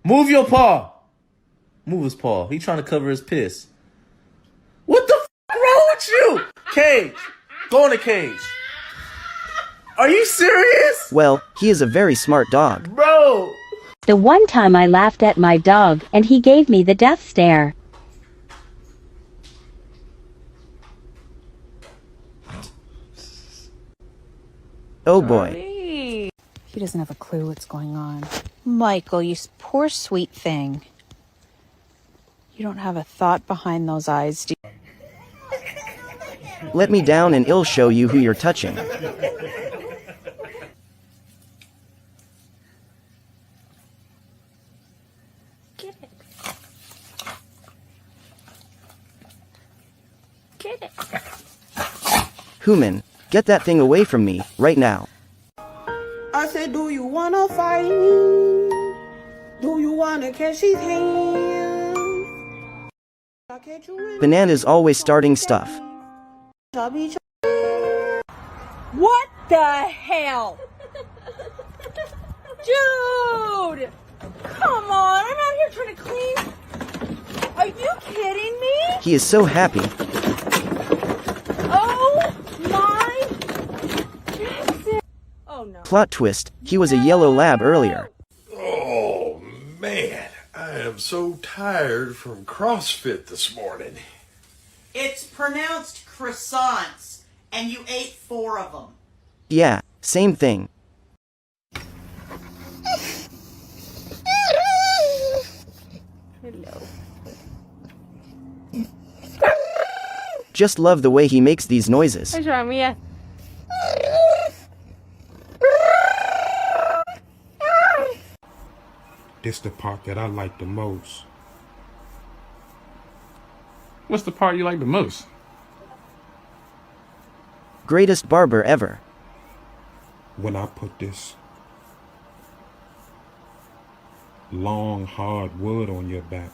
Move your paw. Move his paw. He trying to cover his piss. What the f wrong with you? Cage. Go in the cage. Are you serious? Well, he is a very smart dog. Bro. The one time I laughed at my dog and he gave me the death stare. Oh boy. He doesn't have a clue what's going on. Michael, you poor sweet thing. You don't have a thought behind those eyes, do you? Let me down and I'll show you who you're touching. Get it. Get it. Human, get that thing away from me, right now. I said, do you wanna fight me? Do you wanna catch his hands? I'll catch you with Banana's always starting stuff. chubby What the hell? Dude! Come on, I'm out here trying to clean. Are you kidding me? He is so happy. Oh my. Jackson. Oh no. Plot twist, he was a yellow lab earlier. Oh, man. I am so tired from CrossFit this morning. It's pronounced croissants, and you ate 4 of them. Yeah, same thing. Hello. Just love the way he makes these noises. What's wrong, Mia? This the part that I like the most. What's the part you like the most? Greatest barber ever. When I put this long, hard wood on your back.